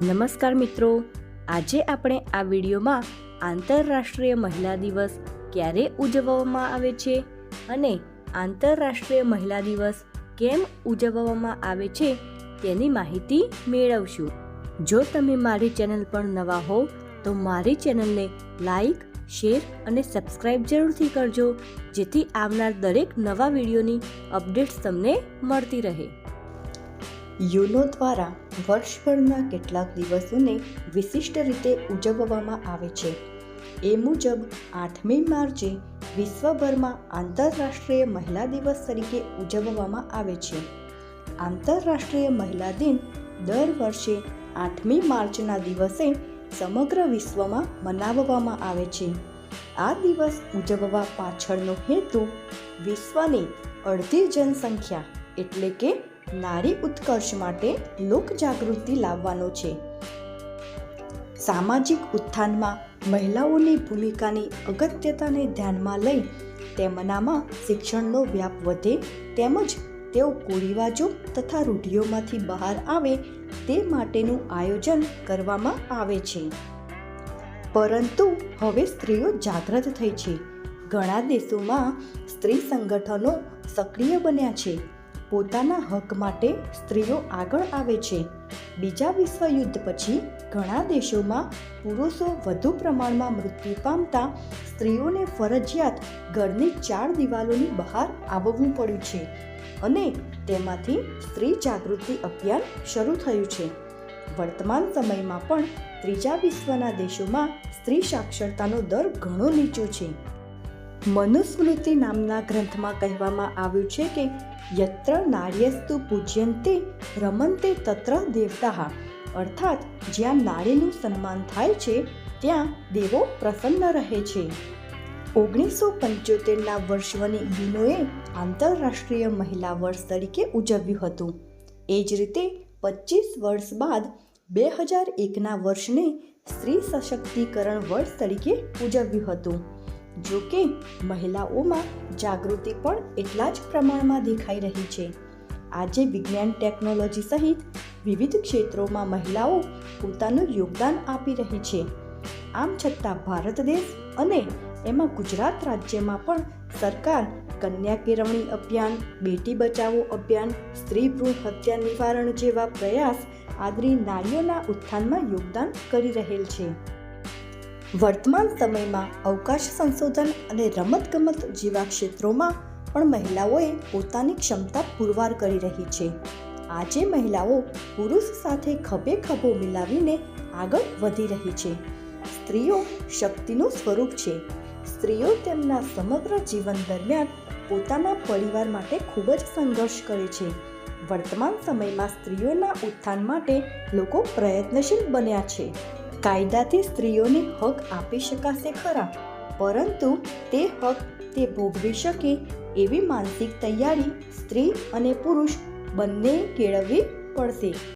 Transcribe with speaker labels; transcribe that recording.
Speaker 1: નમસ્કાર મિત્રો, આજે આપણે આ વિડીયોમાં આંતરરાષ્ટ્રીય મહિલા દિવસ ક્યારે ઉજવવામાં આવે છે અને આંતરરાષ્ટ્રીય મહિલા દિવસ કેમ ઉજવવામાં આવે છે તેની માહિતી મેળવશું. જો તમે મારી ચેનલ પર નવા હો તો મારી ચેનલને લાઈક, શેર અને સબસ્ક્રાઈબ જરૂરથી કરજો, જેથી આવનાર દરેક નવા વિડીયોની અપડેટ્સ તમને મળતી રહે.
Speaker 2: યુનો દ્વારા વર્ષભરના કેટલાક દિવસોને વિશિષ્ટ રીતે ઉજવવામાં આવે છે. એ મુજબ 8મી માર્ચે વિશ્વભરમાં આંતરરાષ્ટ્રીય મહિલા દિવસ તરીકે ઉજવવામાં આવે છે. આંતરરાષ્ટ્રીય મહિલા દિન દર વર્ષે 8મી માર્ચના દિવસે સમગ્ર વિશ્વમાં મનાવવામાં આવે છે. આ દિવસ ઉજવવા પાછળનો હેતુ વિશ્વની અડધી જનસંખ્યા એટલે કે નારી ઉત્કર્ષ માટે લોકજાગૃતિ લાવવાનો છે. સામાજિક ઉત્થાનમાં મહિલાઓની ભૂમિકાની અગત્યતાને ધ્યાનમાં લઈ તેમનામાં શિક્ષણનો વ્યાપ વધે તેમજ તેઓ કુરિવાજો તથા રૂઢિઓમાંથી બહાર આવે તે માટેનું આયોજન કરવામાં આવે છે. પરંતુ હવે સ્ત્રીઓ જાગૃત થઈ છે. ઘણા દેશોમાં સ્ત્રી સંગઠનો સક્રિય બન્યા છે. પોતાના હક માટે સ્ત્રીઓ આગળ આવે છે. બીજા વિશ્વયુદ્ધ પછી ઘણા દેશોમાં પુરુષો વધુ પ્રમાણમાં મૃત્યુ પામતા સ્ત્રીઓને ફરજિયાત ઘરની 4 દિવાલોની બહાર આવવું પડ્યું છે અને તેમાંથી સ્ત્રી જાગૃતિ અભિયાન શરૂ થયું છે. વર્તમાન સમયમાં પણ ત્રીજા વિશ્વના દેશોમાં સ્ત્રી સાક્ષરતાનો દર ઘણો નીચો છે. મનુસ્મૃતિ નામના ગ્રંથમાં કહેવામાં આવ્યું છે કે યત્ર નાર્યસ્તુ પૂજ્યન્તે રમન્તે તત્ર દેવતાઃ, અર્થાત જ્યાં નારીનું સન્માન થાય છે ત્યાં દેવો પ્રસન્ન રહે છે. 1975ના વર્ષની યુનોએ આંતરરાષ્ટ્રીય મહિલા વર્ષ તરીકે ઉજવ્યું હતું. એ જ રીતે 25 વર્ષ બાદ 2001ના વર્ષને સ્ત્રી સશક્તિકરણ વર્ષ તરીકે ઉજવ્યું હતું. જો કે મહિલાઓમાં જાગૃતિ પણ એટલા જ પ્રમાણમાં દેખાઈ રહી છે. આજે વિજ્ઞાન, ટેકનોલોજી સહિત વિવિધ ક્ષેત્રોમાં મહિલાઓ પોતાનું યોગદાન આપી રહી છે. આમ છતાં ભારત દેશ અને એમાં ગુજરાત રાજ્યમાં પણ સરકાર કન્યા કેળવણી અભિયાન, બેટી બચાવો અભિયાન, સ્ત્રી ભ્રૂણ હત્યા નિવારણ જેવા પ્રયાસ આદરી નારીઓના ઉત્થાનમાં યોગદાન કરી રહેલ છે. વર્તમાન સમયમાં અવકાશ સંશોધન અને રમતગમત જેવા ક્ષેત્રોમાં પણ મહિલાઓએ પોતાની ક્ષમતા પુરવાર કરી રહી છે. આજે મહિલાઓ પુરુષ સાથે ખભે ખભો મિલાવીને આગળ વધી રહી છે. સ્ત્રીઓ શક્તિનું સ્વરૂપ છે. સ્ત્રીઓ તેમના સમગ્ર જીવન દરમિયાન પોતાના પરિવાર માટે ખૂબ જ સંઘર્ષ કરે છે. વર્તમાન સમયમાં સ્ત્રીઓના ઉત્થાન માટે લોકો પ્રયત્નશીલ બન્યા છે. કાયદાથી સ્ત્રીઓને હક આપી શકાશે ખરા, પરંતુ તે હક તે ભોગવી શકે એવી માનસિક તૈયારી સ્ત્રી અને પુરુષ બંનેએ કેળવવી પડશે.